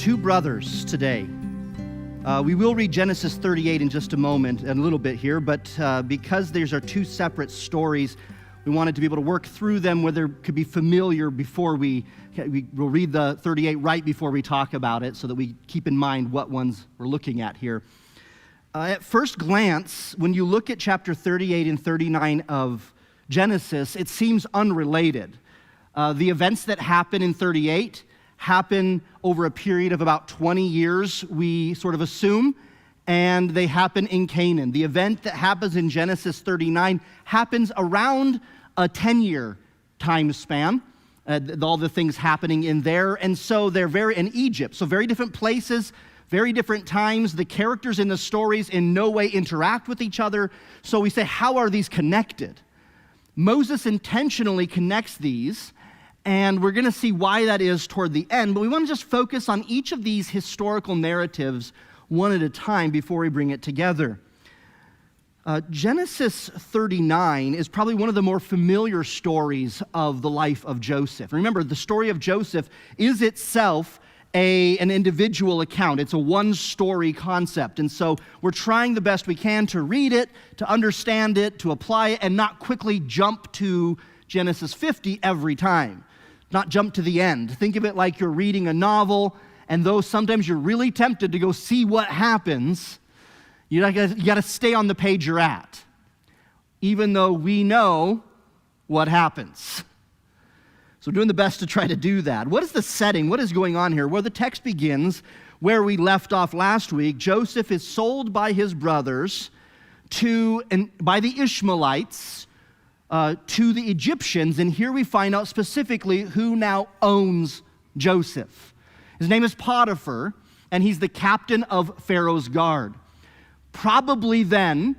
two brothers today. We will read Genesis 38 in just a moment, and a little bit here, but because these are two separate stories, we wanted to be able to work through them where they could be familiar before we'll read the 38 right before we talk about it so that we keep in mind what ones we're looking at here. At first glance, when you look at chapter 38 and 39 of Genesis, it seems unrelated. The events that happen in 38 happen over a period of about 20 years, we sort of assume, and they happen in Canaan. The event that happens in Genesis 39 happens around a 10-year time span, all the things happening in there, and so they're in Egypt, so very different places, very different times. The characters in the stories in no way interact with each other, so we say, how are these connected? Moses intentionally connects these, and we're going to see why that is toward the end, but we want to just focus on each of these historical narratives one at a time before we bring it together. Genesis 39 is probably one of the more familiar stories of the life of Joseph. Remember, the story of Joseph is itself an individual account. It's a one-story concept, and so we're trying the best we can to read it, to understand it, to apply it, and not quickly jump to Genesis 50 every time. Not jump to the end. Think of it like you're reading a novel, and though sometimes you're really tempted to go see what happens, you got to stay on the page you're at, even though we know what happens. So we're doing the best to try to do that. What is the setting? What is going on here? Well, the text begins where we left off last week. Joseph is sold by his brothers by the Ishmaelites to the Egyptians, and here we find out specifically who now owns Joseph. His name is Potiphar, and he's the captain of Pharaoh's guard. Probably then,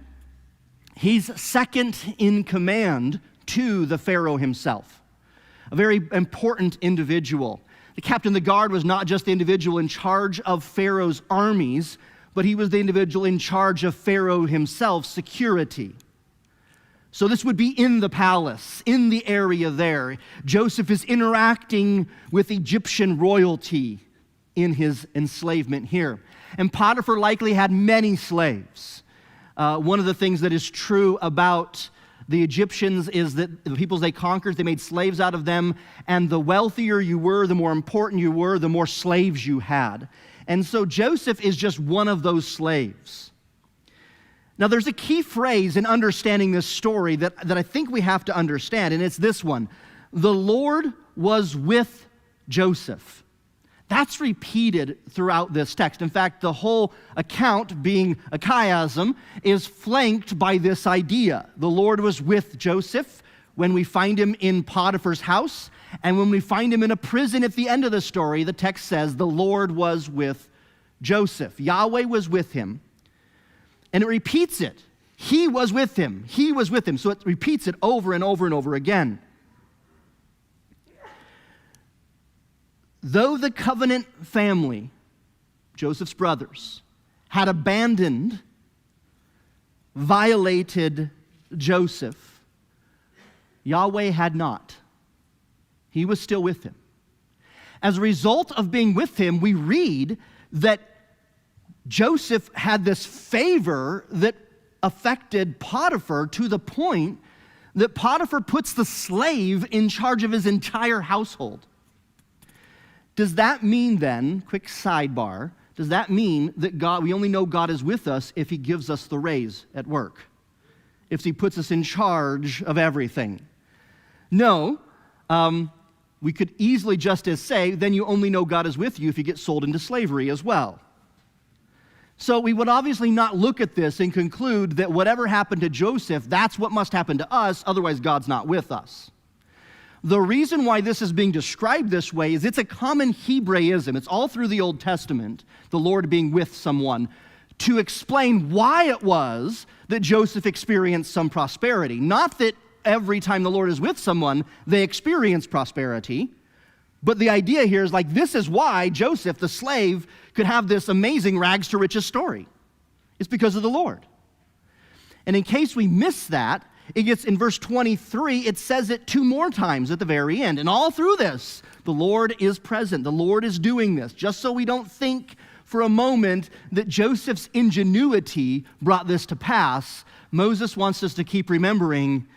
he's second in command to the Pharaoh himself. A very important individual. The captain of the guard was not just the individual in charge of Pharaoh's armies, but he was the individual in charge of Pharaoh himself, security. So this would be in the palace, in the area there. Joseph is interacting with Egyptian royalty in his enslavement here. And Potiphar likely had many slaves. One of the things that is true about the Egyptians is that the peoples they conquered, they made slaves out of them, and the wealthier you were, the more important you were, the more slaves you had. And so Joseph is just one of those slaves. Now, there's a key phrase in understanding this story that I think we have to understand, and it's this one. The Lord was with Joseph. That's repeated throughout this text. In fact, the whole account, being a chiasm, is flanked by this idea. The Lord was with Joseph when we find him in Potiphar's house, and when we find him in a prison at the end of the story, the text says the Lord was with Joseph. Yahweh was with him. And it repeats it. He was with him. He was with him. So it repeats it over and over and over again. Though the covenant family, Joseph's brothers, had abandoned, violated Joseph, Yahweh had not. He was still with him. As a result of being with him, we read that Joseph had this favor that affected Potiphar to the point that Potiphar puts the slave in charge of his entire household. Does that mean then, quick sidebar, does that mean that we only know God is with us if he gives us the raise at work? If he puts us in charge of everything? No. We could easily just as say, then you only know God is with you if you get sold into slavery as well. So we would obviously not look at this and conclude that whatever happened to Joseph, that's what must happen to us, otherwise God's not with us. The reason why this is being described this way is it's a common Hebraism. It's all through the Old Testament, the Lord being with someone, to explain why it was that Joseph experienced some prosperity. Not that every time the Lord is with someone, they experience prosperity, but the idea here is like, this is why Joseph, the slave, could have this amazing rags to riches story. It's because of the Lord. And in case we miss that, it gets in verse 23, it says it 2 more times at the very end. And all through this, the Lord is present. The Lord is doing this, just so we don't think for a moment that Joseph's ingenuity brought this to pass. Moses wants us to keep remembering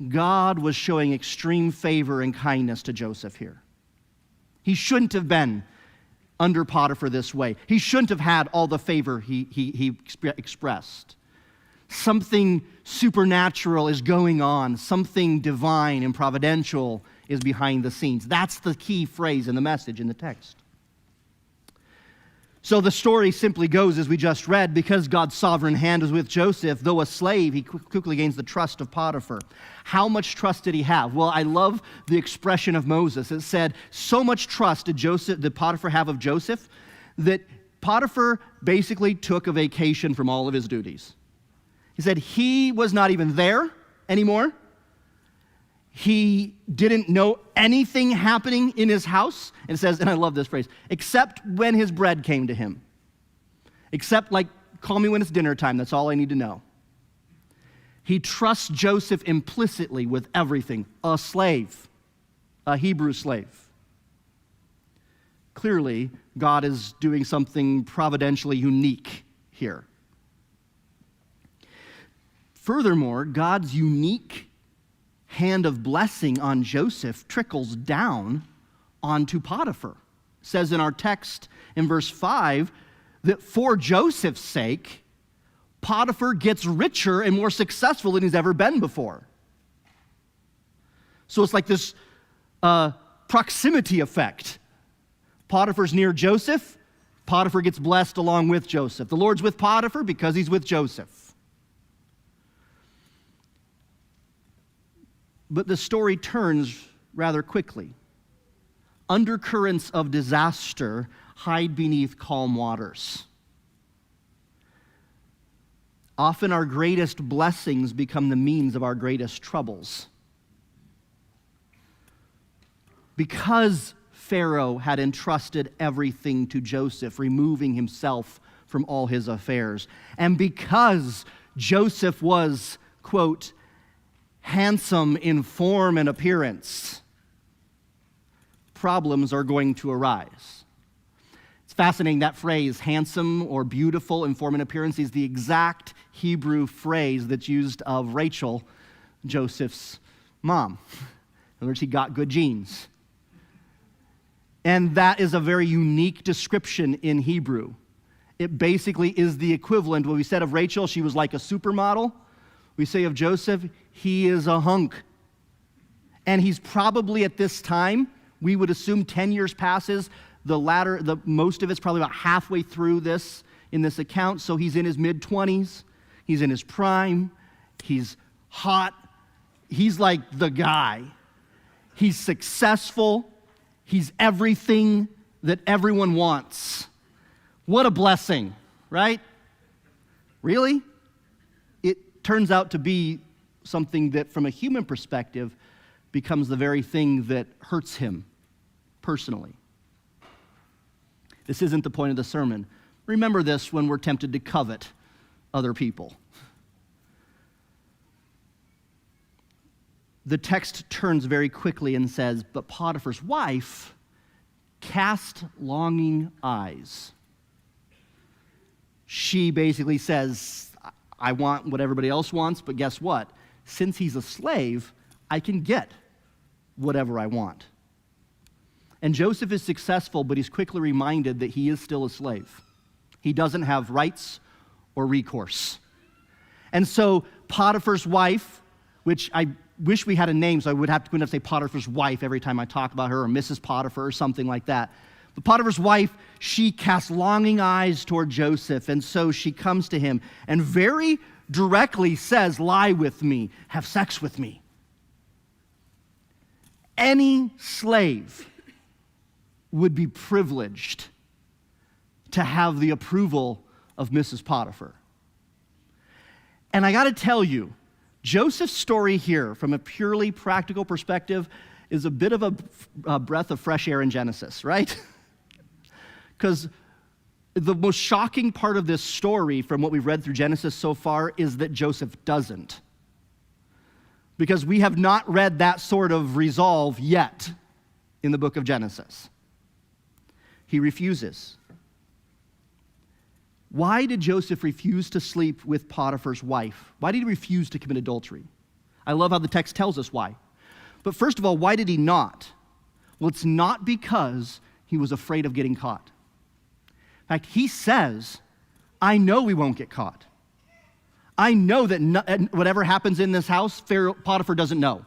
God was showing extreme favor and kindness to Joseph here. He shouldn't have been under Potiphar this way. He shouldn't have had all the favor he expressed. Something supernatural is going on. Something divine and providential is behind the scenes. That's the key phrase in the message in the text. So the story simply goes as we just read, because God's sovereign hand was with Joseph, though a slave, he quickly gains the trust of Potiphar. How much trust did he have? Well, I love the expression of Moses. It said, so much trust did Potiphar have of Joseph that Potiphar basically took a vacation from all of his duties. He said he was not even there anymore. He didn't know anything happening in his house. And it says, and I love this phrase, except when his bread came to him. Except like, call me when it's dinner time, that's all I need to know. He trusts Joseph implicitly with everything. A slave, a Hebrew slave. Clearly, God is doing something providentially unique here. Furthermore, God's unique hand of blessing on Joseph trickles down onto Potiphar. It says in our text in verse 5 that for Joseph's sake, Potiphar gets richer and more successful than he's ever been before. So it's like this proximity effect. Potiphar's near Joseph, Potiphar gets blessed along with Joseph. The Lord's with Potiphar because he's with Joseph. But the story turns rather quickly. Undercurrents of disaster hide beneath calm waters. Often our greatest blessings become the means of our greatest troubles. Because Pharaoh had entrusted everything to Joseph, removing himself from all his affairs, and because Joseph was, quote, handsome in form and appearance, problems are going to arise. It's fascinating, that phrase, handsome or beautiful in form and appearance, is the exact Hebrew phrase that's used of Rachel, Joseph's mom. In other words, he got good genes. And that is a very unique description in Hebrew. It basically is the equivalent. When we said of Rachel, she was like a supermodel. We say of Joseph, he is a hunk. And he's probably at this time, we would assume 10 years passes, most of it's probably about halfway through this, in this account, so he's in his mid-20s, he's in his prime, he's hot, he's like the guy. He's successful, he's everything that everyone wants. What a blessing, right? Really? It turns out to be something that, from a human perspective, becomes the very thing that hurts him personally. This isn't the point of the sermon. Remember this when we're tempted to covet other people. The text turns very quickly and says, but Potiphar's wife cast longing eyes. She basically says, I want what everybody else wants, but guess what? Since he's a slave, I can get whatever I want. And Joseph is successful, but he's quickly reminded that he is still a slave. He doesn't have rights or recourse. And so Potiphar's wife, which I wish we had a name, so I wouldn't have to say Potiphar's wife every time I talk about her, or Mrs. Potiphar or something like that. But Potiphar's wife, she casts longing eyes toward Joseph, and so she comes to him and very directly says, lie with me, have sex with me. Any slave would be privileged to have the approval of Mrs. Potiphar. And I got to tell you, Joseph's story here, from a purely practical perspective, is a bit of a breath of fresh air in Genesis, right? Because the most shocking part of this story, from what we've read through Genesis so far, is that Joseph doesn't. because we have not read that sort of resolve yet in the book of Genesis. He refuses. Why did Joseph refuse to sleep with Potiphar's wife? Why did he refuse to commit adultery? I love how the text tells us why. But first of all, why did he not? Well, it's not because he was afraid of getting caught. In fact, he says, I know we won't get caught. I know that whatever happens in this house, Potiphar doesn't know.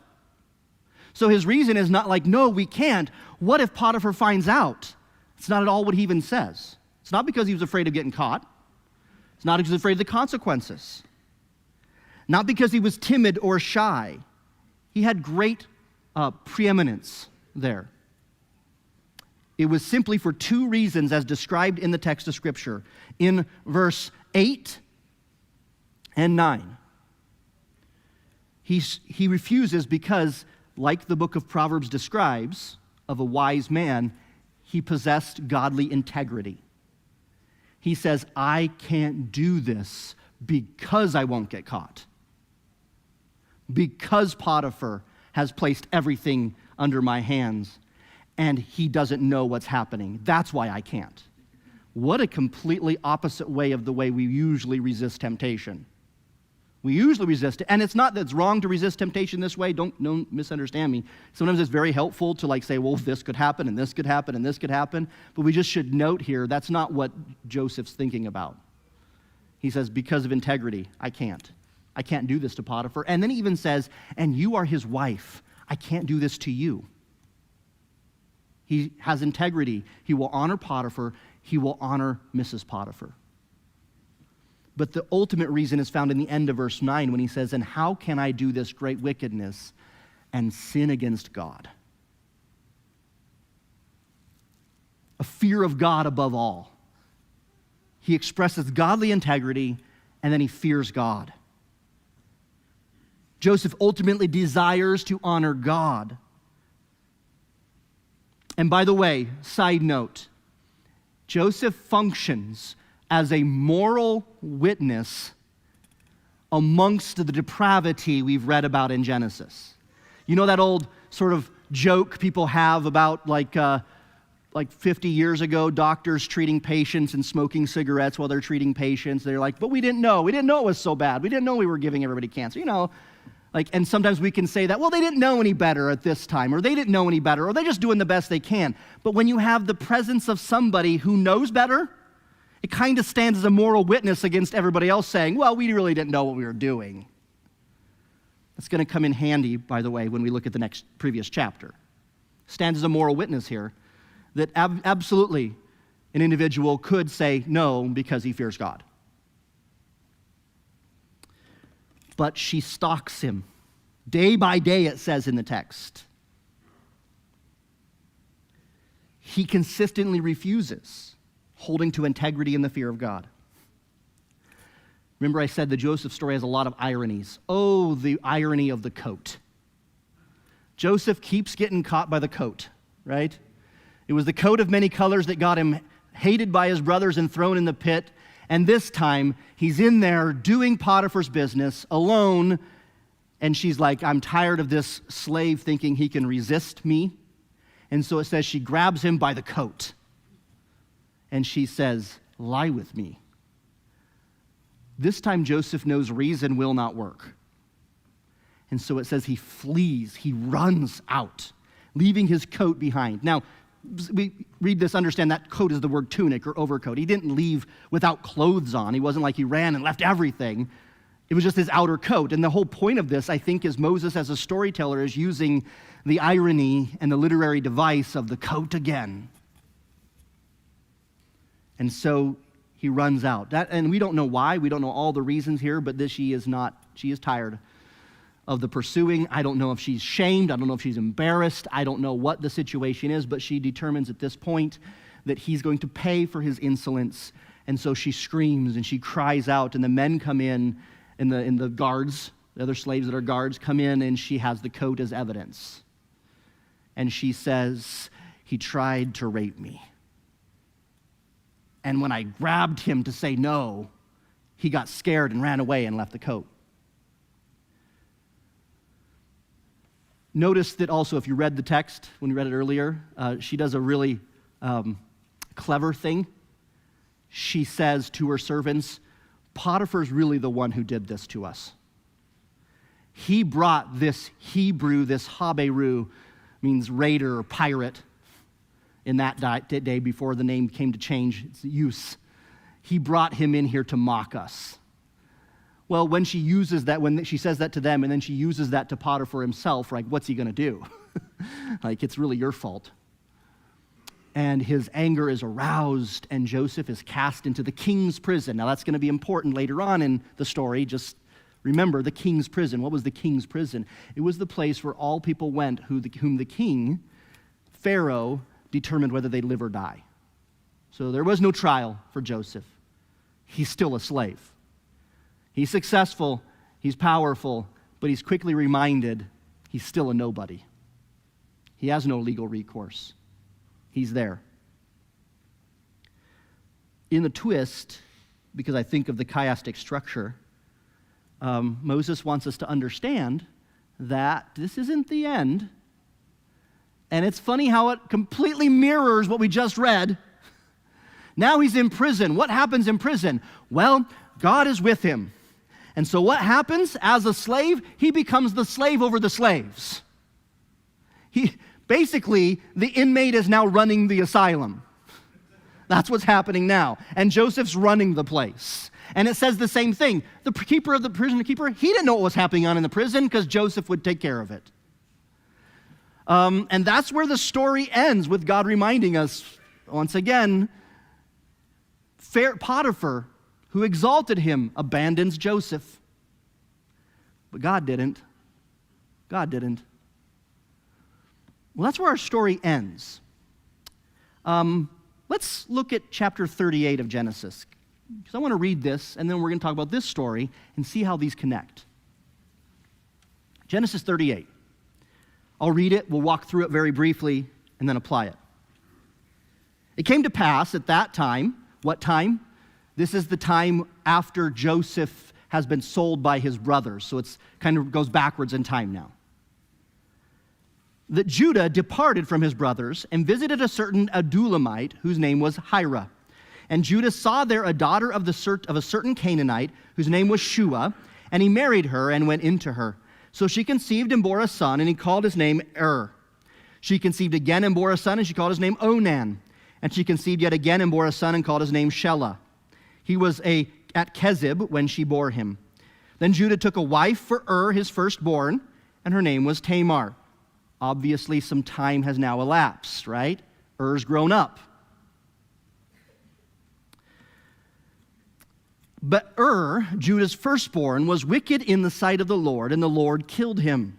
So his reason is not like, no, we can't. What if Potiphar finds out? It's not at all what he even says. It's not because he was afraid of getting caught. It's not because he was afraid of the consequences. Not because he was timid or shy. He had great preeminence there. It was simply for two reasons as described in the text of Scripture. In verse 8 and 9. He refuses because, like the book of Proverbs describes of a wise man, he possessed godly integrity. He says, I can't do this because I won't get caught. Because Potiphar has placed everything under my hands and he doesn't know what's happening. That's why I can't. What a completely opposite way of the way we usually resist temptation. We usually resist it. And it's not that it's wrong to resist temptation this way. Don't misunderstand me. Sometimes it's very helpful to say, well, this could happen, and this could happen, and this could happen. But we just should note here, that's not what Joseph's thinking about. He says, because of integrity, I can't. I can't do this to Potiphar. And then he even says, and you are his wife. I can't do this to you. He has integrity. He will honor Potiphar. He will honor Mrs. Potiphar. But the ultimate reason is found in the end of verse 9 when he says, and how can I do this great wickedness and sin against God? A fear of God above all. He expresses godly integrity, and then he fears God. Joseph ultimately desires to honor God. And by the way, side note, Joseph functions as a moral witness amongst the depravity we've read about in Genesis. You know that old sort of joke people have about like 50 years ago, doctors treating patients and smoking cigarettes while they're treating patients. They're like, but we didn't know. We didn't know it was so bad. We didn't know we were giving everybody cancer. And sometimes we can say that, well, they didn't know any better at this time, or they didn't know any better, or they're just doing the best they can. But when you have the presence of somebody who knows better, it kind of stands as a moral witness against everybody else saying, well, we really didn't know what we were doing. That's going to come in handy, by the way, when we look at the previous chapter. Stands as a moral witness here that absolutely an individual could say no because he fears God. But she stalks him. Day by day, it says in the text. He consistently refuses, holding to integrity and the fear of God. Remember I said the Joseph story has a lot of ironies. Oh, the irony of the coat. Joseph keeps getting caught by the coat, right? It was the coat of many colors that got him hated by his brothers and thrown in the pit. And this time, he's in there doing Potiphar's business alone. And she's like, I'm tired of this slave thinking he can resist me. And so it says she grabs him by the coat. And she says, lie with me. This time Joseph knows reason will not work. And so it says he flees, he runs out, leaving his coat behind. Now, we read this, understand that coat is the word tunic or overcoat. He didn't leave without clothes on. He wasn't like he ran and left everything. It was just his outer coat. And the whole point of this, I think, is Moses as a storyteller is using the irony and the literary device of the coat again. And so he runs out. And we don't know why. We don't know all the reasons here, but she is tired of the pursuing. I don't know if she's shamed. I don't know if she's embarrassed. I don't know what the situation is, but she determines at this point that he's going to pay for his insolence. And so she screams and she cries out, and the men come in the guards, the other slaves that are guards come in, and she has the coat as evidence. And she says, he tried to rape me. And when I grabbed him to say no, he got scared and ran away and left the coat. Notice that also, if you read the text, when you read it earlier, she does a really clever thing. She says to her servants, Potiphar's really the one who did this to us. He brought this Hebrew, this Haberu, means raider or pirate, in that day before the name came to change its use. He brought him in here to mock us. Well, when she uses that, when she says that to them, and then she uses that to Potiphar himself, like, what's he going to do? Like, it's really your fault. And his anger is aroused, and Joseph is cast into the king's prison. Now, that's going to be important later on in the story. Just remember the king's prison. What was the king's prison? It was the place where all people went whom the king, Pharaoh, determined whether they'd live or die. So there was no trial for Joseph. He's still a slave. He's successful, he's powerful, but he's quickly reminded he's still a nobody. He has no legal recourse. He's there. In the twist, because I think of the chiastic structure, Moses wants us to understand that this isn't the end. And it's funny how it completely mirrors what we just read. Now he's in prison. What happens in prison? Well, God is with him. And so what happens as a slave? He becomes the slave over the slaves. Basically, the inmate is now running the asylum. That's what's happening now. And Joseph's running the place. And it says the same thing. The keeper of the prison keeper, he didn't know what was happening in the prison because Joseph would take care of it. And that's where the story ends, with God reminding us, once again, Potiphar, who exalted him, abandons Joseph. But God didn't. God didn't. Well, that's where our story ends. Let's look at chapter 38 of Genesis, because I want to read this, and then we're going to talk about this story and see how these connect. Genesis 38. I'll read it, we'll walk through it very briefly, and then apply it. It came to pass at that time, what time? This is the time after Joseph has been sold by his brothers, so it's kind of goes backwards in time now. That Judah departed from his brothers and visited a certain Adulamite whose name was Hira. And Judah saw there a daughter of a certain Canaanite whose name was Shua, and he married her and went into her. So she conceived and bore a son, and he called his name She conceived again and bore a son, and she called his name Onan. And she conceived yet again and bore a son, and called his name Shelah. He was at Kezib when she bore him. Then Judah took a wife for his firstborn, and her name was Tamar. Obviously, some time has now elapsed, right? Er's grown up. But Judah's firstborn, was wicked in the sight of the Lord, and the Lord killed him.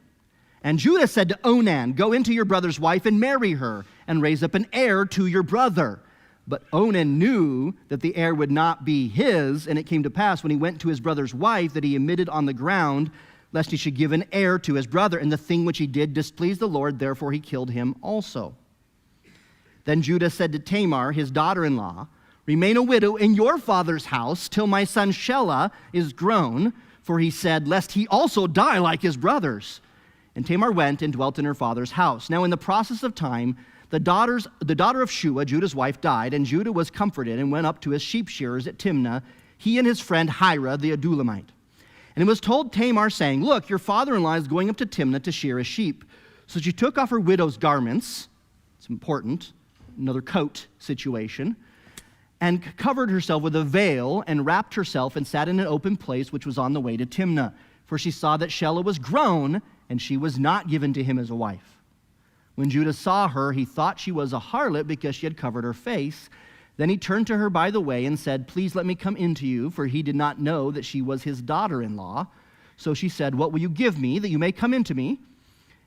And Judah said to Onan, go into your brother's wife and marry her, and raise up an heir to your brother. But Onan knew that the heir would not be his, and it came to pass when he went to his brother's wife that he emitted on the ground, lest he should give an heir to his brother. And the thing which he did displeased the Lord, therefore he killed him also. Then Judah said to Tamar, his daughter-in-law, remain a widow in your father's house till my son Shelah is grown, for he said, lest he also die like his brothers. And Tamar went and dwelt in her father's house. Now in the process of time, the daughter of Shua, Judah's wife, died, and Judah was comforted and went up to his sheep shearers at Timnah, he and his friend Hira the Adulamite. And it was told Tamar, saying, look, your father-in-law is going up to Timnah to shear his sheep. So she took off her widow's garments, it's important, another coat situation, and covered herself with a veil, and wrapped herself, and sat in an open place which was on the way to Timnah. For she saw that Shelah was grown, and she was not given to him as a wife. When Judah saw her, he thought she was a harlot because she had covered her face. Then he turned to her by the way and said, please let me come in to you, for he did not know that she was his daughter-in-law. So she said, what will you give me that you may come into me?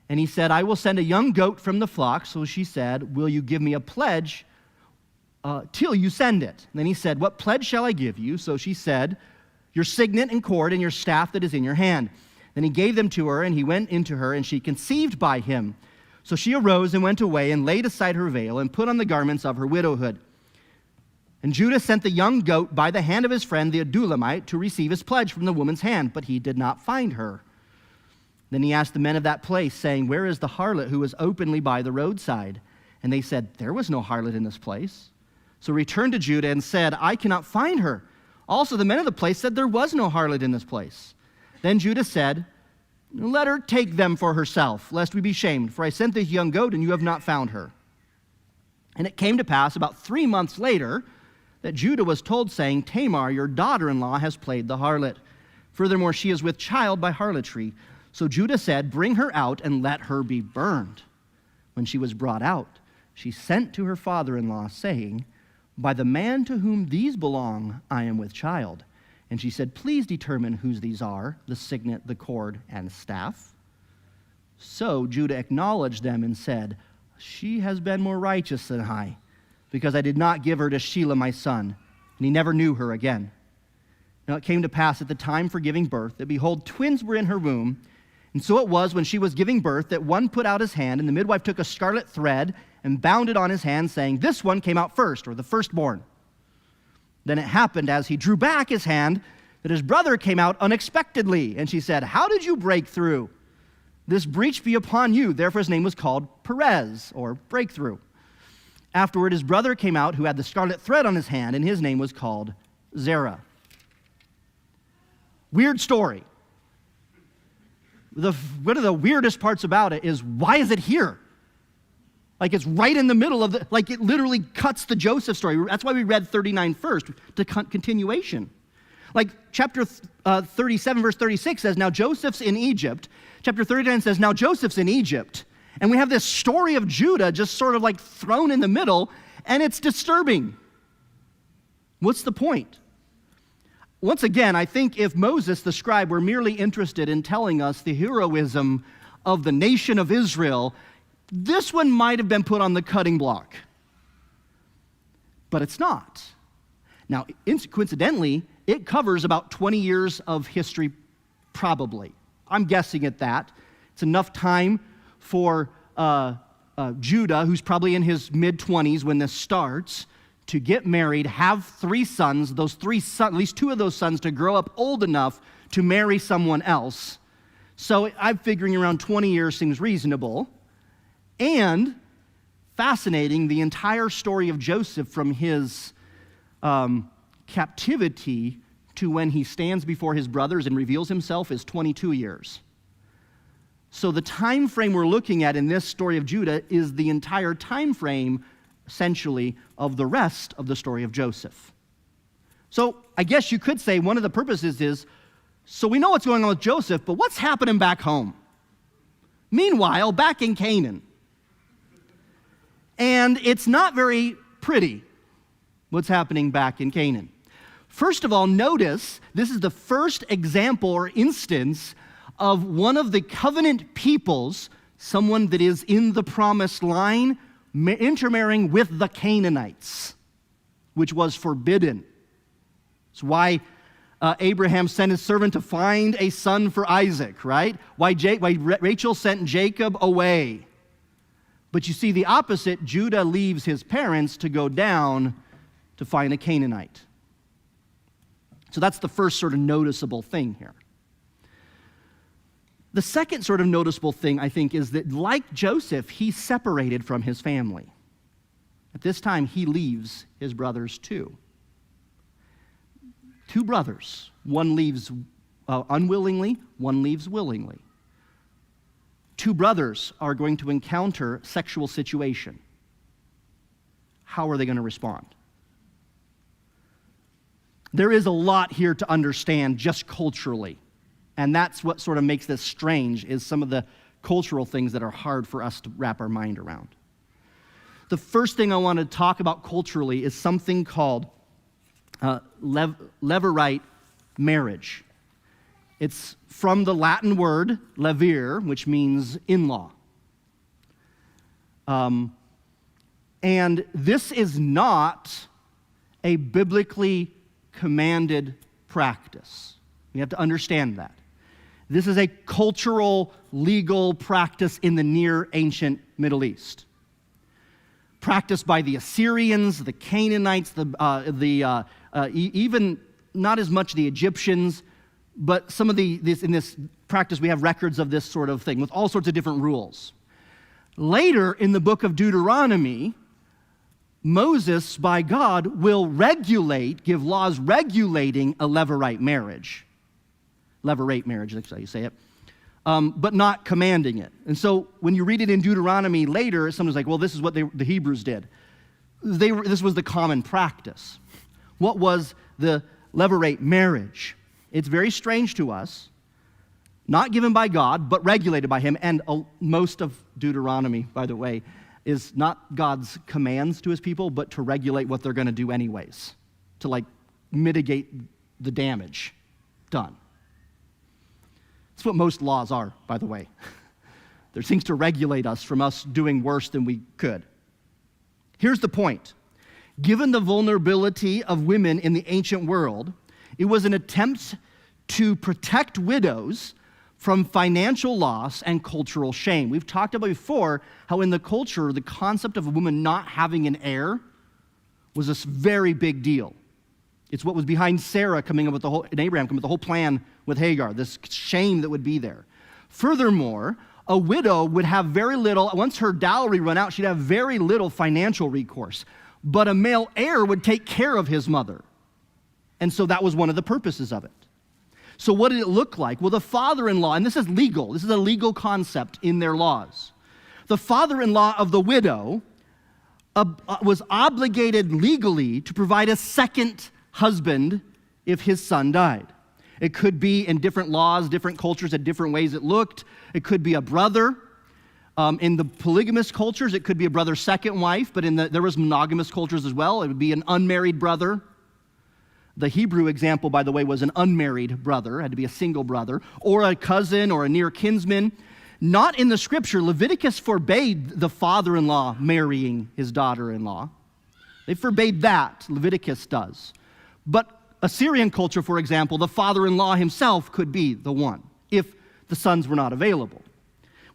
And he said, I will send a young goat from the flock. So she said, will you give me a pledge till you send it? And then he said, what pledge shall I give you? So she said, your signet and cord and your staff that is in your hand. Then he gave them to her, and he went into her, and she conceived by him. So she arose and went away and laid aside her veil and put on the garments of her widowhood. And Judah sent the young goat by the hand of his friend the Adulamite to receive his pledge from the woman's hand, but he did not find her. Then he asked the men of that place, saying, "Where is the harlot who was openly by the roadside?" And they said, "There was no harlot in this place." So he returned to Judah and said, "I cannot find her." Also the men of the place said, "There was no harlot in this place." Then Judah said, "Let her take them for herself, lest we be shamed. For I sent this young goat, and you have not found her." And it came to pass about 3 months later that Judah was told, saying, "Tamar, your daughter-in-law, has played the harlot. Furthermore, she is with child by harlotry." So Judah said, "Bring her out and let her be burned." When she was brought out, she sent to her father-in-law, saying, "By the man to whom these belong, I am with child." And she said, "Please determine whose these are, the signet, the cord, and staff." So Judah acknowledged them and said, "She has been more righteous than I, because I did not give her to Shelah my son." And he never knew her again. Now it came to pass at the time for giving birth that, behold, twins were in her womb. And so it was, when she was giving birth, that one put out his hand, and the midwife took a scarlet thread and bound it on his hand, saying, "This one came out first," or the firstborn. Then it happened, as he drew back his hand, that his brother came out unexpectedly. And she said, "How did you break through? This breach be upon you." Therefore his name was called Perez, or breakthrough. Afterward his brother came out, who had the scarlet thread on his hand, and his name was called Zerah. Weird story. One of the weirdest parts about it is, why is it here? Like, it's right in the middle of like, it literally cuts the Joseph story. That's why we read 39 first, to continuation. Like, chapter 37, verse 36 says, "Now Joseph's in Egypt." Chapter 39 says, "Now Joseph's in Egypt." And we have this story of Judah just sort of like thrown in the middle, and it's disturbing. What's the point? Once again, I think if Moses, the scribe, were merely interested in telling us the heroism of the nation of Israel, this one might have been put on the cutting block. But it's not. Now, coincidentally, it covers about 20 years of history, probably. I'm guessing at that. It's enough time for Judah, who's probably in his mid-20s when this starts, to get married, have 3 sons, at least 2 of those sons to grow up old enough to marry someone else. So I'm figuring around 20 years seems reasonable. And fascinating, the entire story of Joseph from his captivity to when he stands before his brothers and reveals himself is 22 years. So the time frame we're looking at in this story of Judah is the entire time frame, essentially, of the rest of the story of Joseph. So I guess you could say one of the purposes is, so we know what's going on with Joseph, but what's happening back home? Meanwhile, back in Canaan. And it's not very pretty what's happening back in Canaan. First of all, notice this is the first example or instance of one of the covenant peoples, someone that is in the promised line, intermarrying with the Canaanites, which was forbidden. It's why Abraham sent his servant to find a son for Isaac, right? Why Rachel sent Jacob away. But you see the opposite, Judah leaves his parents to go down to find a Canaanite. So that's the first sort of noticeable thing here. The second sort of noticeable thing, I think, is that like Joseph, he's separated from his family. At this time, he leaves his brothers too. 2 brothers. One leaves unwillingly, one leaves willingly. 2 brothers are going to encounter sexual situation. How are they going to respond? There is a lot here to understand just culturally. And that's what sort of makes this strange, is some of the cultural things that are hard for us to wrap our mind around. The first thing I want to talk about culturally is something called levirate marriage. It's from the Latin word levir, which means in-law. And this is not a biblically commanded practice. You have to understand that. This is a cultural, legal practice in the near ancient Middle East. Practiced by the Assyrians, the Canaanites, even not as much the Egyptians, But some of in this practice, we have records of this sort of thing with all sorts of different rules. Later in the book of Deuteronomy, Moses, by God, will give laws regulating a levirate marriage. Levirate marriage, that's how you say it. But not commanding it. And so when you read it in Deuteronomy later, someone's like, well, this is what the Hebrews did. This was the common practice. What was the levirate marriage? It's very strange to us. Not given by God, but regulated by him. And most of Deuteronomy, by the way, is not God's commands to his people, but to regulate what they're going to do anyways, to mitigate the damage done. That's what most laws are, by the way. They're things to regulate us from us doing worse than we could. Here's the point. Given the vulnerability of women in the ancient world, it was an attempt to protect widows from financial loss and cultural shame. We've talked about before how in the culture, the concept of a woman not having an heir was a very big deal. It's what was behind Sarah coming up with and Abraham coming up with the whole plan with Hagar, this shame that would be there. Furthermore, a widow would have very little, once her dowry run out, she'd have very little financial recourse. But a male heir would take care of his mother. And so that was one of the purposes of it. So what did it look like? Well, the father-in-law, and this is legal, this is a legal concept in their laws. The father-in-law of the widow was obligated legally to provide a second husband if his son died. It could be in different laws, different cultures, at different ways it looked. It could be a brother. In the polygamous cultures, it could be a brother's second wife, but there was monogamous cultures as well. It would be an unmarried brother. The Hebrew example, by the way, was an unmarried brother. It had to be a single brother, or a cousin, or a near kinsman. Not in the scripture. Leviticus forbade the father-in-law marrying his daughter-in-law. They forbade that. Leviticus does. But Assyrian culture, for example, the father-in-law himself could be the one, if the sons were not available.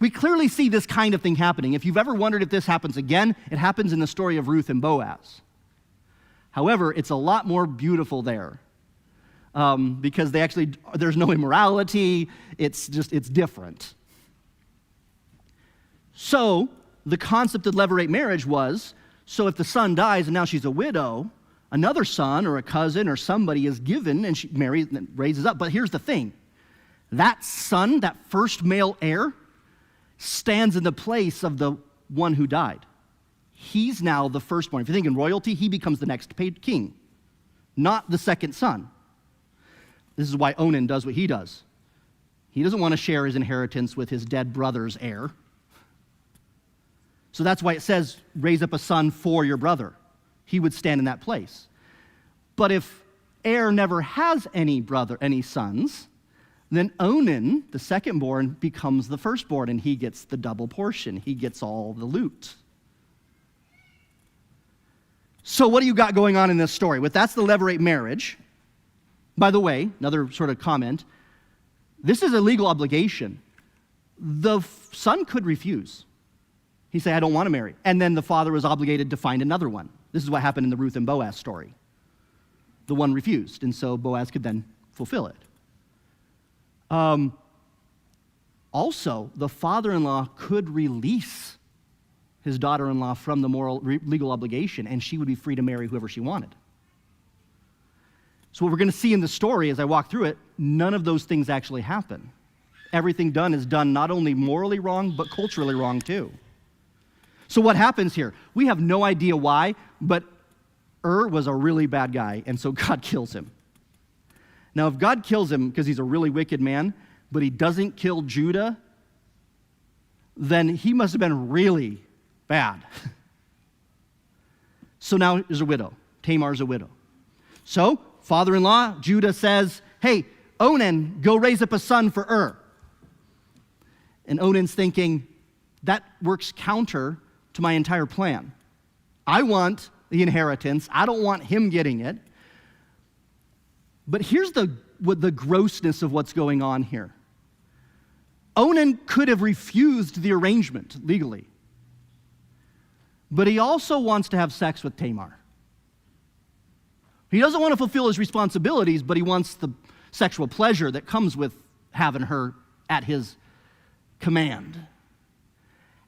We clearly see this kind of thing happening. If you've ever wondered if this happens again, it happens in the story of Ruth and Boaz. However, it's a lot more beautiful there because there's no immorality. It's different. So the concept of levirate marriage was, so if the son dies and now she's a widow, another son or a cousin or somebody is given and she marries and raises up. But here's the thing. That son, that first male heir, stands in the place of the one who died. He's now the firstborn. If you think in royalty, he becomes the next paid king, not the second son. This is why Onan does what he does. He doesn't want to share his inheritance with his dead brother's heir. So that's why it says, raise up a son for your brother. He would stand in that place. But if heir never has any sons, then Onan, the secondborn, becomes the firstborn, and he gets the double portion. He gets all the loot. So what do you got going on in this story? That's the levirate marriage. By the way, another sort of comment, this is a legal obligation. The son could refuse. He'd say, I don't want to marry. And then the father was obligated to find another one. This is what happened in the Ruth and Boaz story. The one refused, and so Boaz could then fulfill it. Also, the father-in-law could release his daughter-in-law from the legal obligation, and she would be free to marry whoever she wanted. So what we're going to see in the story as I walk through it, none of those things actually happen. Everything done is done not only morally wrong, but culturally wrong too. So what happens here? We have no idea why, but was a really bad guy, and so God kills him. Now, if God kills him because he's a really wicked man, but he doesn't kill Judah, then he must have been really bad. So now there's a widow. Tamar's a widow. So, father-in-law, Judah says, hey, Onan, go raise up a son for And Onan's thinking, that works counter to my entire plan. I want the inheritance. I don't want him getting it. But here's the grossness of what's going on here. Onan could have refused the arrangement legally. But he also wants to have sex with Tamar. He doesn't want to fulfill his responsibilities, but he wants the sexual pleasure that comes with having her at his command.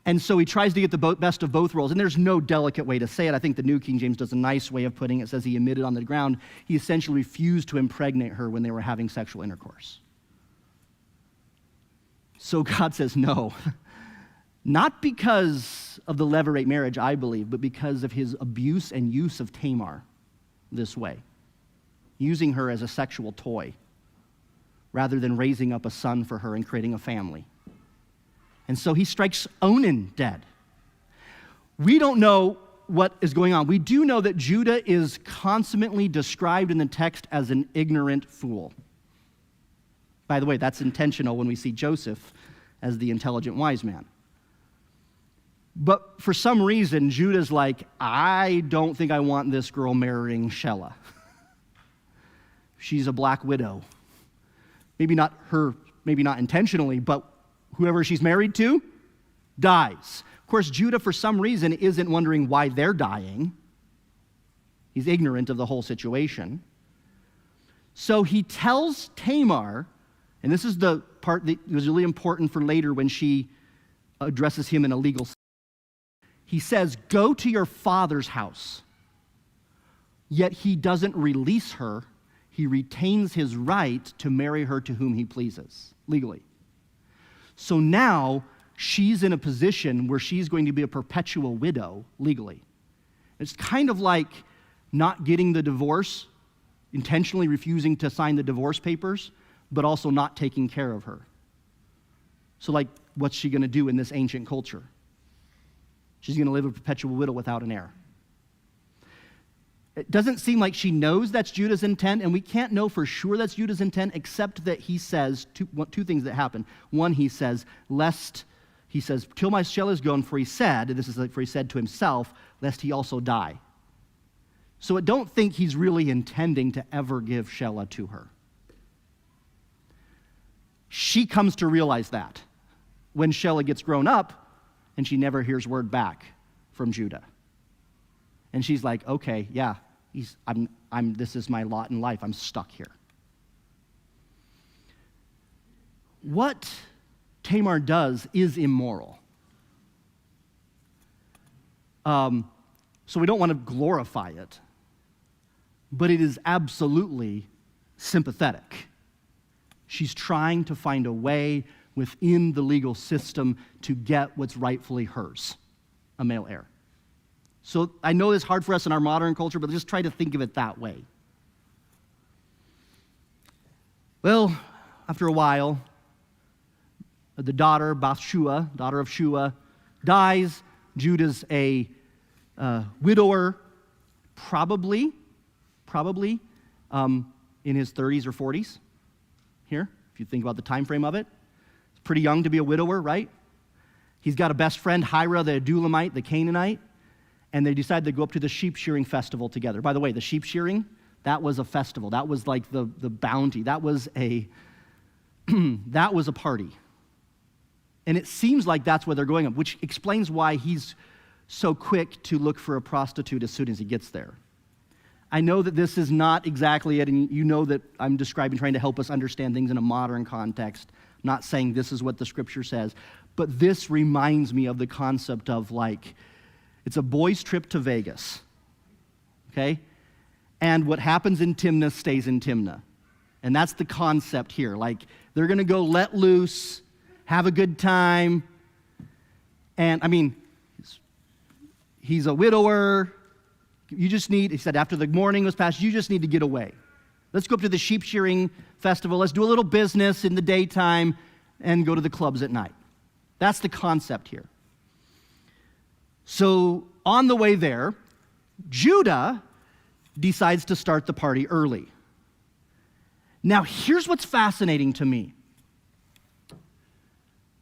And so he tries to get the best of both worlds. And there's no delicate way to say it. I think the New King James does a nice way of putting it. It says he emitted on the ground. He essentially refused to impregnate her when they were having sexual intercourse. So God says no. Not because of the levirate marriage, I believe, but because of his abuse and use of Tamar this way, using her as a sexual toy rather than raising up a son for her and creating a family. And so he strikes Onan dead. We don't know what is going on. We do know that Judah is consummately described in the text as an ignorant fool. By the way, that's intentional when we see Joseph as the intelligent wise man. But for some reason, Judah's like, I don't think I want this girl marrying Shelah. She's a black widow. Maybe not her, maybe not intentionally, but whoever she's married to dies. Of course, Judah, for some reason, isn't wondering why they're dying. He's ignorant of the whole situation. So he tells Tamar, and this is the part that was really important for later when she addresses him in a legal sense. He says, go to your father's house. Yet he doesn't release her. He retains his right to marry her to whom he pleases, legally. So now she's in a position where she's going to be a perpetual widow legally. It's kind of like not getting the divorce, intentionally refusing to sign the divorce papers, but also not taking care of her. So like, what's she going to do in this ancient culture? She's going to live a perpetual widow without an heir. It doesn't seem like she knows that's Judah's intent, and we can't know for sure that's Judah's intent, except that he says two things that happen. One, he says, till my Shelah is gone, for he said, and this is for he said to himself, lest he also die. So I don't think he's really intending to ever give Shelah to her. She comes to realize that when Shelah gets grown up, and she never hears word back from Judah. And she's like, okay, yeah, this is my lot in life. I'm stuck here. What Tamar does is immoral. So we don't want to glorify it, but it is absolutely sympathetic. She's trying to find a way within the legal system to get what's rightfully hers, a male heir. So I know it's hard for us in our modern culture, but just try to think of it that way. Well, after a while, the daughter, Bathshua, daughter of Shua, dies. Judah's a widower, probably in his 30s or 40s here, if you think about the time frame of it. He's pretty young to be a widower, right? He's got a best friend, Hira, the Adulamite, the Canaanite, and they decide to go up to the sheep shearing festival together. By the way, the sheep shearing, that was a festival. That was like the bounty. That was a party. And it seems like that's where they're going up, which explains why he's so quick to look for a prostitute as soon as he gets there. I know that this is not exactly it, and you know that I'm describing, trying to help us understand things in a modern context. I'm not saying this is what the scripture says, but this reminds me of the concept of like, it's a boys' trip to Vegas, okay? And what happens in Timnah stays in Timnah. And that's the concept here. Like, they're going to go let loose, have a good time. And, I mean, he's a widower. He said, after the morning was past, you just need to get away. Let's go up to the sheep shearing festival. Let's do a little business in the daytime and go to the clubs at night. That's the concept here. So on the way there, Judah decides to start the party early. Now, here's what's fascinating to me.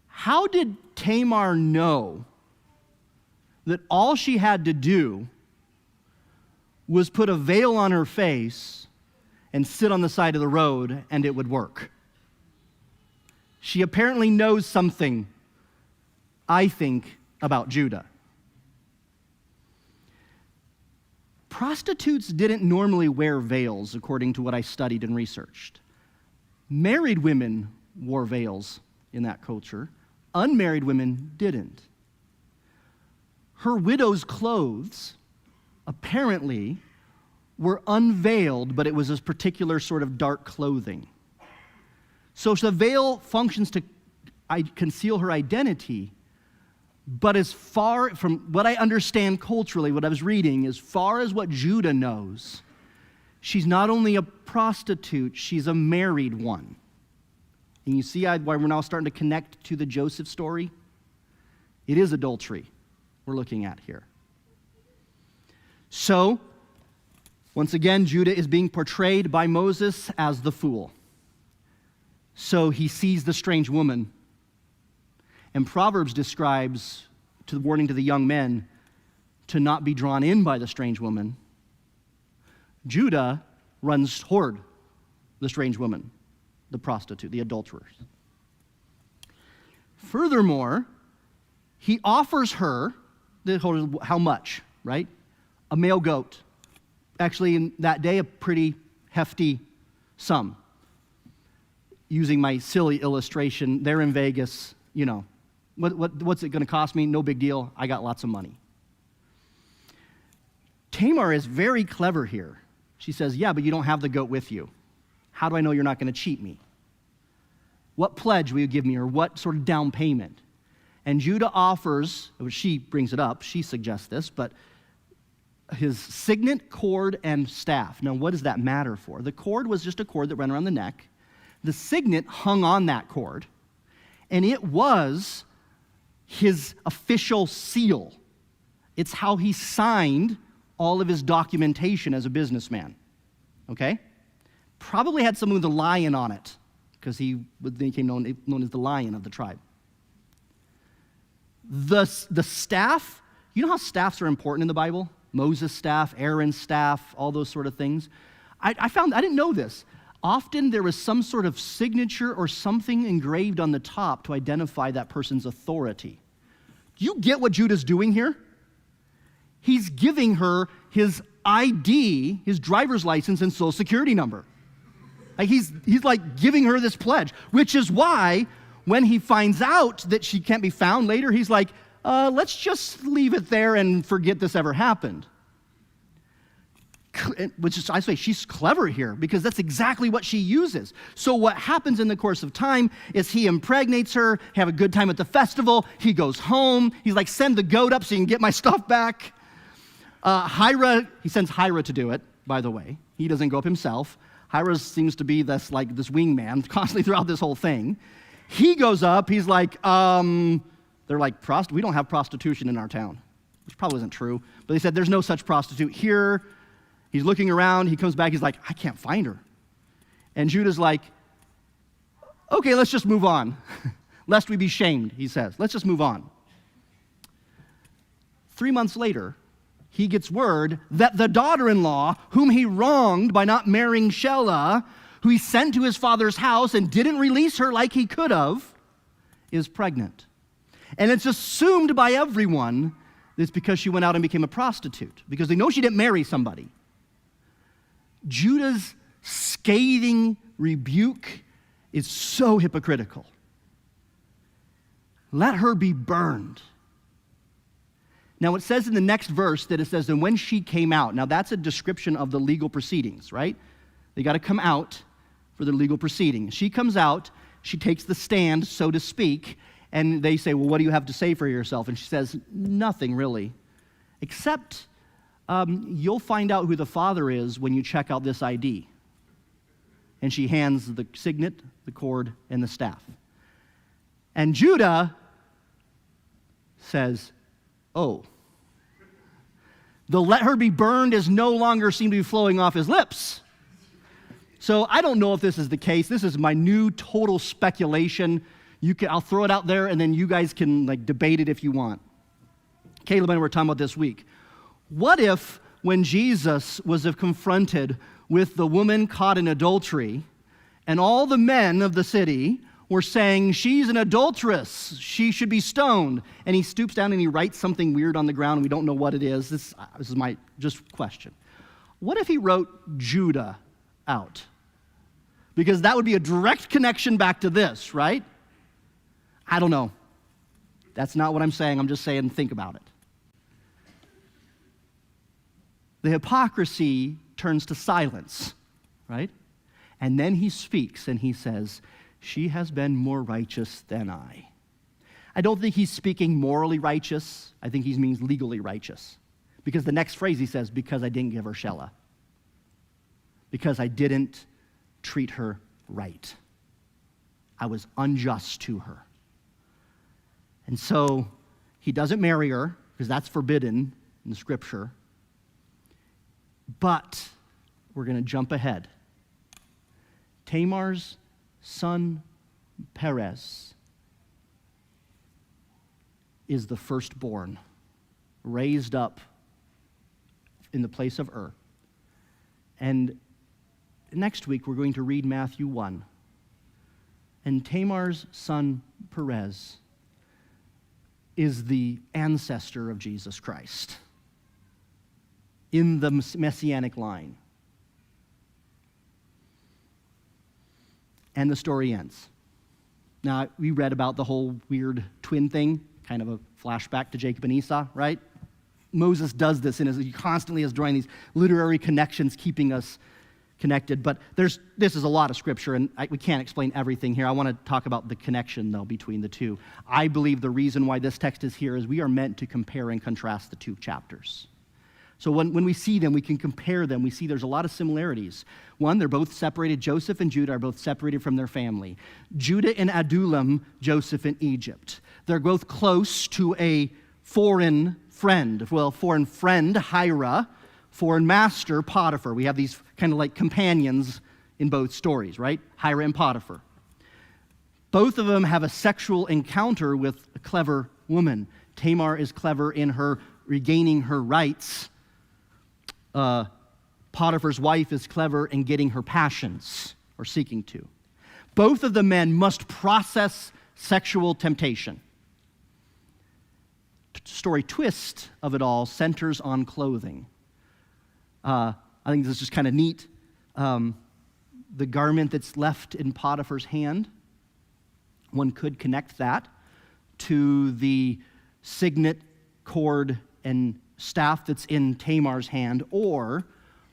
How did Tamar know that all she had to do was put a veil on her face and sit on the side of the road and it would work? She apparently knows something, I think, about Judah. Prostitutes didn't normally wear veils, according to what I studied and researched. Married women wore veils in that culture. Unmarried women didn't. Her widow's clothes apparently were unveiled, but it was this particular sort of dark clothing. So the veil functions to conceal her identity, but as far from what I understand culturally, what I was reading, as far as what Judah knows, she's not only a prostitute, she's a married one. And you see why we're now starting to connect to the Joseph story? It is adultery we're looking at here. So, once again, Judah is being portrayed by Moses as the fool. So he sees the strange woman. And Proverbs describes, to the warning to the young men, to not be drawn in by the strange woman. Judah runs toward the strange woman, the prostitute, the adulterers. Furthermore, he offers her, how much, right? A male goat. Actually, in that day, a pretty hefty sum. Using my silly illustration, they're in Vegas, you know. What's it going to cost me? No big deal. I got lots of money. Tamar is very clever here. She says, yeah, but you don't have the goat with you. How do I know you're not going to cheat me? What pledge will you give me, or what sort of down payment? And Judah offers, she brings it up, she suggests this, but his signet, cord, and staff. Now, what does that matter for? The cord was just a cord that ran around the neck. The signet hung on that cord, and it was his official seal. It's how he signed all of his documentation as a businessman, okay? Probably had something with a lion on it, because he became known as the lion of the tribe. The staff, you know how staffs are important in the Bible? Moses' staff, Aaron's staff, all those sort of things. I didn't know this. Often there was some sort of signature or something engraved on the top to identify that person's authority. Do you get what Judah's doing here? He's giving her his ID, his driver's license, and social security number. Like he's like giving her this pledge, which is why when he finds out that she can't be found later, he's like, let's just leave it there and forget this ever happened. Which is, I say, she's clever here because that's exactly what she uses. So what happens in the course of time is he impregnates her, have a good time at the festival, he goes home, he's like, send the goat up so you can get my stuff back. He sends Hira to do it, by the way. He doesn't go up himself. Hira seems to be this wingman constantly throughout this whole thing. He goes up, he's like, they're like, we don't have prostitution in our town, which probably isn't true. But they said, there's no such prostitute here. He's looking around, he comes back, he's like, I can't find her. And Judah's like, okay, let's just move on. Lest we be shamed, he says. Let's just move on. 3 months later, he gets word that the daughter-in-law, whom he wronged by not marrying Shelah, who he sent to his father's house and didn't release her like he could have, is pregnant. And it's assumed by everyone that it's because she went out and became a prostitute, because they know she didn't marry somebody. Judah's scathing rebuke is so hypocritical. Let her be burned. Now, it says in the next verse that it says, and when she came out. Now, that's a description of the legal proceedings, right? They got to come out for the legal proceedings. She comes out, she takes the stand, so to speak, and they say, well, what do you have to say for yourself? And she says, nothing really, except you'll find out who the father is when you check out this ID. And she hands the signet, the cord, and the staff. And Judah says, oh. The let her be burned is no longer seem to be flowing off his lips. So I don't know if this is the case. This is my new total speculation. I'll throw it out there, and then you guys can debate it if you want. Caleb and I were talking about this week. What if when Jesus was confronted with the woman caught in adultery, and all the men of the city were saying, she's an adulteress, she should be stoned, and he stoops down and he writes something weird on the ground, and we don't know what it is. This is my just question. What if he wrote Judah out? Because that would be a direct connection back to this, right? I don't know. That's not what I'm saying. I'm just saying think about it. The hypocrisy turns to silence, right? And then he speaks and he says, she has been more righteous than I. I don't think he's speaking morally righteous. I think he means legally righteous. Because the next phrase he says, because I didn't give her Shelah. Because I didn't treat her right. I was unjust to her. And so he doesn't marry her, because that's forbidden in the scripture. But we're going to jump ahead. Tamar's son, Perez, is the firstborn, raised up in the place of Ur. And next week, we're going to read Matthew 1. And Tamar's son, Perez, is the ancestor of Jesus Christ in the messianic line. And the story ends. Now, we read about the whole weird twin thing, kind of a flashback to Jacob and Esau, right? Moses does this, and he constantly is drawing these literary connections, keeping us connected. But this is a lot of scripture, and we can't explain everything here. I want to talk about the connection, though, between the two. I believe the reason why this text is here is we are meant to compare and contrast the two chapters. So when we see them, we can compare them. We see there's a lot of similarities. One, they're both separated. Joseph and Judah are both separated from their family. Judah in Adullam, Joseph in Egypt. They're both close to a foreign friend. Well, foreign friend, Hira, foreign master, Potiphar. We have these kind of like companions in both stories, right? Hira and Potiphar. Both of them have a sexual encounter with a clever woman. Tamar is clever in her regaining her rights. Potiphar's wife is clever in getting her passions, or seeking to. Both of the men must process sexual temptation. Story twist of it all centers on clothing. I think this is just kind of neat. The garment that's left in Potiphar's hand, one could connect that to the signet, cord, and staff that's in Tamar's hand, or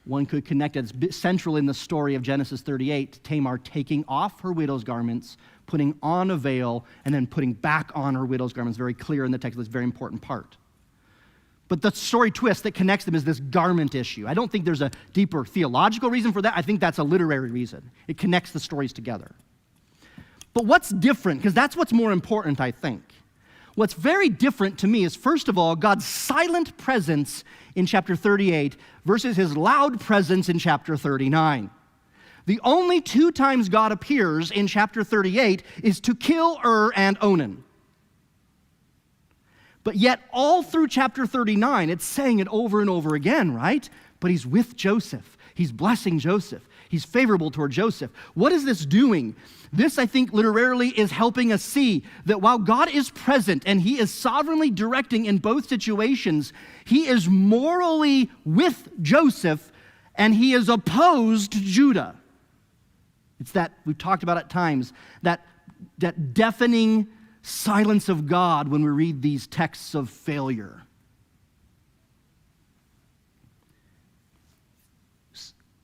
one could connect it. It's central in the story of Genesis 38, Tamar taking off her widow's garments, putting on a veil, and then putting back on her widow's garments. Very clear in the text. That's a very important part. But the story twist that connects them is this garment issue. I don't think there's a deeper theological reason for that. I think that's a literary reason. It connects the stories together. But what's different? Because that's what's more important, I think. What's very different to me is, first of all, God's silent presence in chapter 38 versus his loud presence in chapter 39. The only two times God appears in chapter 38 is to kill Ur and Onan. But yet, all through chapter 39, it's saying it over and over again, right? But he's with Joseph. He's blessing Joseph. He's favorable toward Joseph. What is this doing? This, I think, literally is helping us see that while God is present and he is sovereignly directing in both situations, he is morally with Joseph and he is opposed to Judah. It's that, we've talked about at times, that deafening silence of God when we read these texts of failure.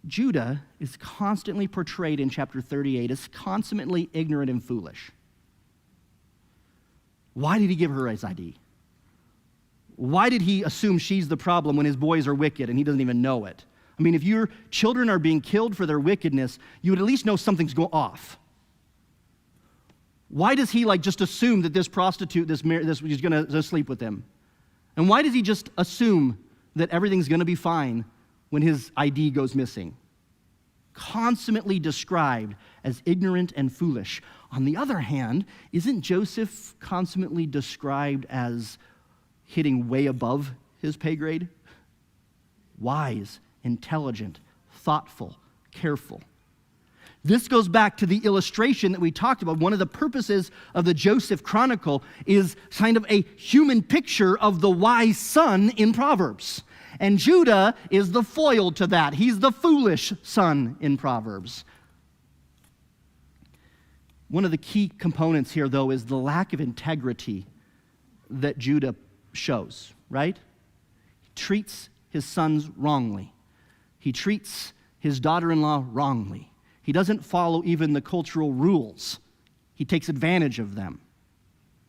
Judah is constantly portrayed in chapter 38 as consummately ignorant and foolish. Why did he give her his ID? Why did he assume she's the problem when his boys are wicked and he doesn't even know it? I mean, if your children are being killed for their wickedness, you would at least know something's going off. Why does he just assume that this prostitute, this he's going to sleep with him? And why does he just assume that everything's going to be fine when his ID goes missing? Consummately described as ignorant and foolish. On the other hand, isn't Joseph consummately described as hitting way above his pay grade? Wise, intelligent, thoughtful, careful. This goes back to the illustration that we talked about. One of the purposes of the Joseph Chronicle is kind of a human picture of the wise son in Proverbs. And Judah is the foil to that. He's the foolish son in Proverbs. One of the key components here, though, is the lack of integrity that Judah shows, right? He treats his sons wrongly. He treats his daughter-in-law wrongly. He doesn't follow even the cultural rules. He takes advantage of them.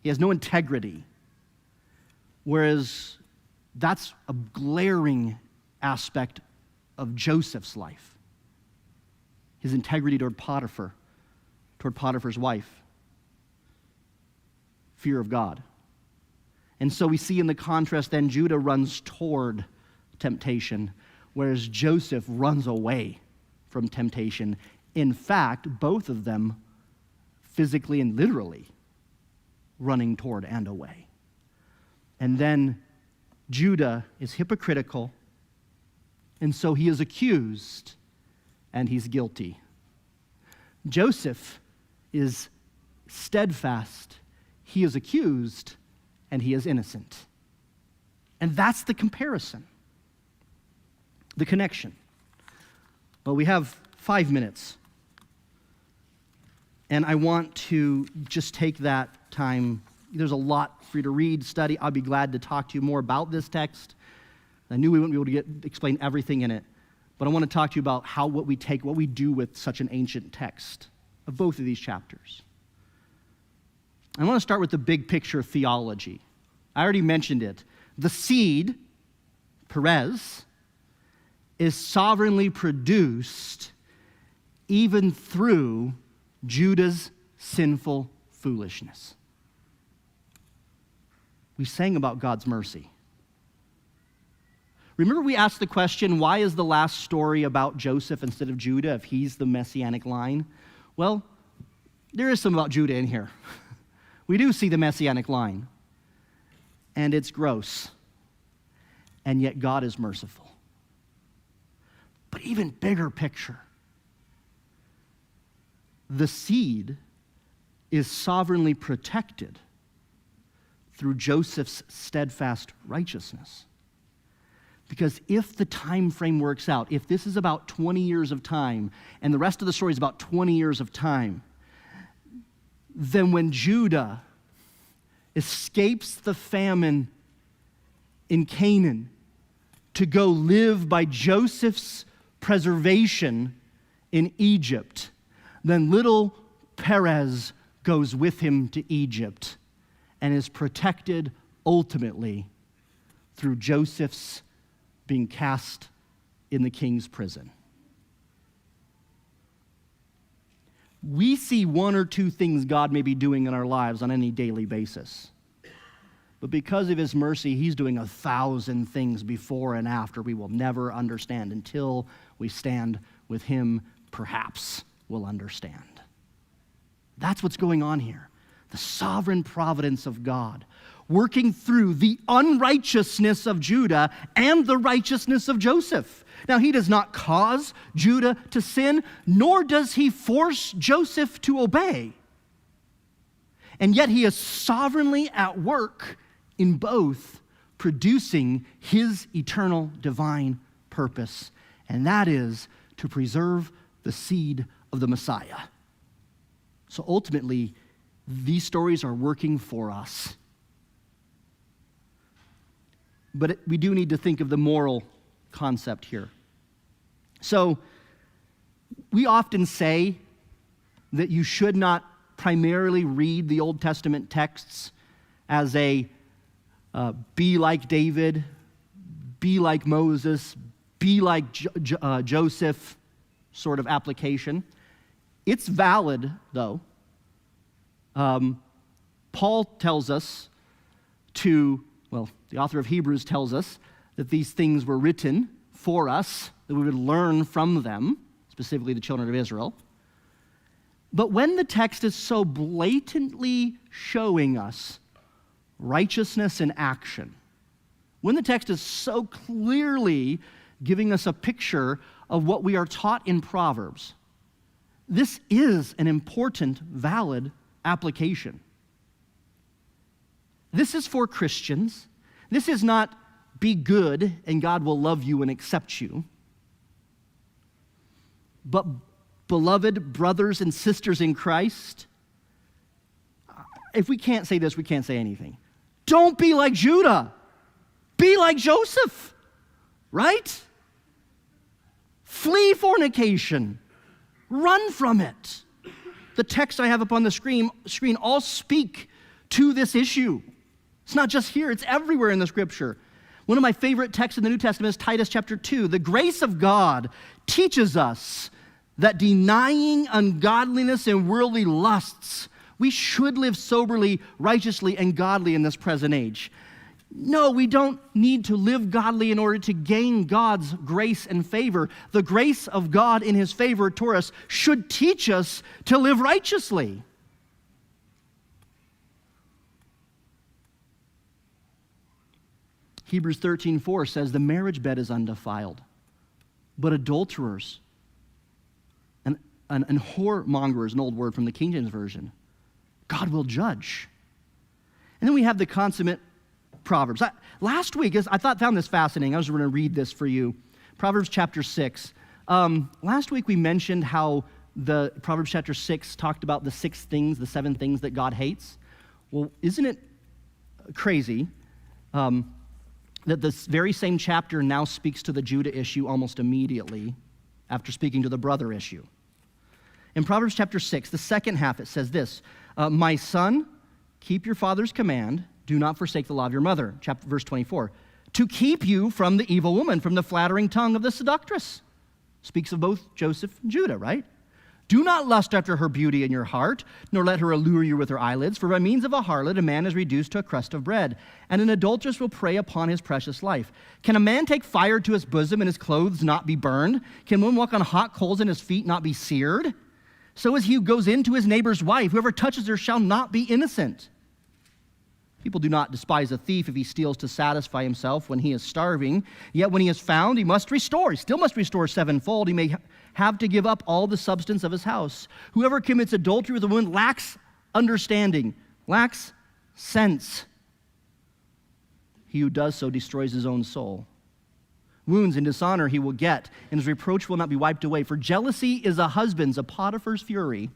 He has no integrity. Whereas that's a glaring aspect of Joseph's life. His integrity toward Potiphar's wife. Fear of God. And so we see in the contrast then Judah runs toward temptation, whereas Joseph runs away from temptation. In fact, both of them physically and literally running toward and away. And then Judah is hypocritical, and so he is accused, and he's guilty. Joseph is steadfast, he is accused, and he is innocent. And that's the comparison, the connection. Well, we have 5 minutes, and I want to just take that time. There's a lot for you to read, study. I'll be glad to talk to you more about this text. I knew we wouldn't be able to explain everything in it, but I want to talk to you about what we do with such an ancient text of both of these chapters. I want to start with the big picture theology. I already mentioned it. The seed, Perez, is sovereignly produced even through Judah's sinful foolishness. We sang about God's mercy. Remember we asked the question, why is the last story about Joseph instead of Judah if he's the messianic line? Well, there is some about Judah in here. We do see the messianic line. And it's gross. And yet God is merciful. But even bigger picture, the seed is sovereignly protected through Joseph's steadfast righteousness. Because if the time frame works out, if this is about 20 years of time, and the rest of the story is about 20 years of time, then when Judah escapes the famine in Canaan to go live by Joseph's preservation in Egypt, then little Perez goes with him to Egypt and is protected ultimately through Joseph's being cast in the king's prison. We see one or two things God may be doing in our lives on any daily basis. But because of his mercy, he's doing 1,000 things before and after we will never understand. Until we stand with him, perhaps we'll understand. That's what's going on here. The sovereign providence of God, working through the unrighteousness of Judah and the righteousness of Joseph. Now, he does not cause Judah to sin, nor does he force Joseph to obey. And yet he is sovereignly at work in both, producing his eternal divine purpose, and that is to preserve the seed of the Messiah. So ultimately, these stories are working for us. But we do need to think of the moral concept here. So, we often say that you should not primarily read the Old Testament texts as a be like David, be like Moses, be like Joseph sort of application. It's valid, though. Paul tells us the author of Hebrews tells us that these things were written for us, that we would learn from them, specifically the children of Israel. But when the text is so blatantly showing us righteousness in action, when the text is so clearly giving us a picture of what we are taught in Proverbs, this is an important, valid application. This is for Christians. This is not be good and God will love you and accept you. But beloved brothers and sisters in Christ, if we can't say this, we can't say anything. Don't be like Judah. Be like Joseph, right? Flee fornication. Run from it. The text I have up on the screen all speak to this issue. It's not just here, it's everywhere in the scripture. One of my favorite texts in the New Testament is Titus chapter 2. The grace of God teaches us that denying ungodliness and worldly lusts, we should live soberly, righteously, and godly in this present age. No, we don't need to live godly in order to gain God's grace and favor. The grace of God in his favor toward us should teach us to live righteously. Hebrews 13:4 says, the marriage bed is undefiled, but adulterers and whoremongers, an old word from the King James Version, God will judge. And then we have the consummate Proverbs. Last week, I found this fascinating. I was going to read this for you. Proverbs chapter 6. Last week we mentioned how the Proverbs chapter 6 talked about the 7 things that God hates. Well, isn't it crazy that this very same chapter now speaks to the Judah issue almost immediately after speaking to the brother issue? In Proverbs chapter 6, the second half, it says this, my son, keep your father's command, do not forsake the law of your mother. Verse 24, to keep you from the evil woman, from the flattering tongue of the seductress. Speaks of both Joseph and Judah, right? Do not lust after her beauty in your heart, nor let her allure you with her eyelids, for by means of a harlot a man is reduced to a crust of bread, and an adulteress will prey upon his precious life. Can a man take fire to his bosom and his clothes not be burned? Can one walk on hot coals and his feet not be seared? So is he who goes in to his neighbor's wife. Whoever touches her shall not be innocent. People do not despise a thief if he steals to satisfy himself when he is starving. Yet when he is found, he must restore. He still must restore sevenfold. He may have to give up all the substance of his house. Whoever commits adultery with a woman lacks understanding, lacks sense. He who does so destroys his own soul. Wounds and dishonor he will get, and his reproach will not be wiped away. For jealousy is a husband's, a Potiphar's fury.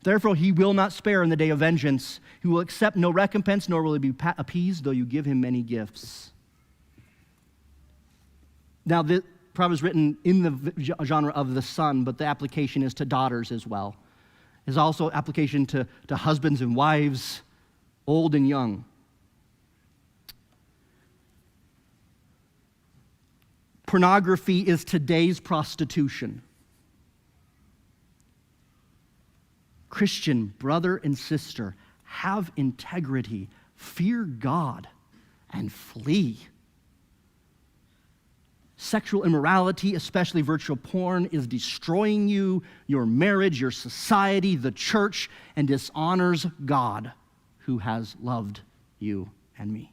Therefore he will not spare in the day of vengeance. He will accept no recompense, nor will he be appeased, though you give him many gifts. Now, the proverb is written in the genre of the son, but the application is to daughters as well. There's also application to husbands and wives, old and young. Pornography is today's prostitution. Christian brother and sister, have integrity, fear God, and flee. Sexual immorality, especially virtual porn, is destroying you, your marriage, your society, the church, and dishonors God who has loved you and me.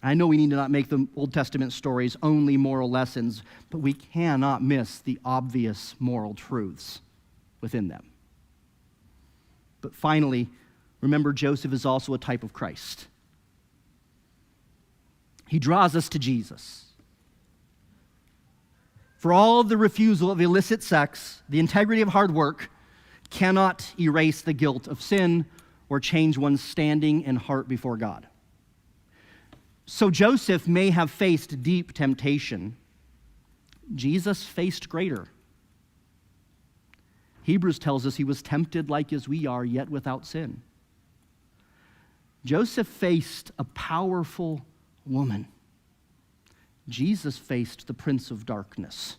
I know we need to not make the Old Testament stories only moral lessons, but we cannot miss the obvious moral truths within them. But finally, remember, Joseph is also a type of Christ. He draws us to Jesus. For all of the refusal of illicit sex, the integrity of hard work cannot erase the guilt of sin or change one's standing and heart before God. So Joseph may have faced deep temptation. Jesus faced greater. Hebrews tells us he was tempted like as we are, yet without sin. Joseph faced a powerful woman. Jesus faced the prince of darkness.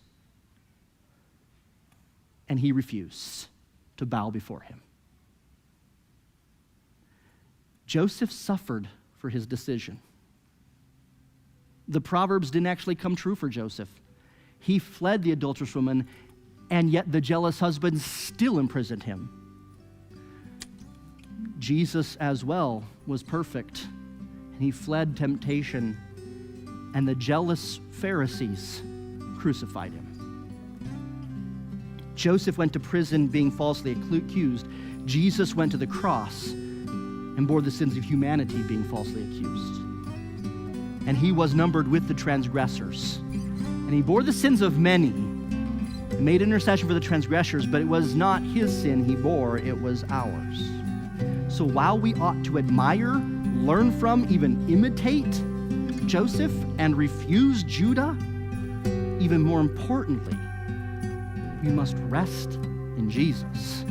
And he refused to bow before him. Joseph suffered for his decision. The Proverbs didn't actually come true for Joseph. He fled the adulterous woman, and yet the jealous husband still imprisoned him. Jesus as well was perfect, and he fled temptation, and the jealous Pharisees crucified him. Joseph went to prison being falsely accused. Jesus went to the cross and bore the sins of humanity being falsely accused. And he was numbered with the transgressors. And he bore the sins of many and made intercession for the transgressors, but it was not his sin he bore, it was ours. So while we ought to admire, learn from, even imitate Joseph and refuse Judah, even more importantly, we must rest in Jesus.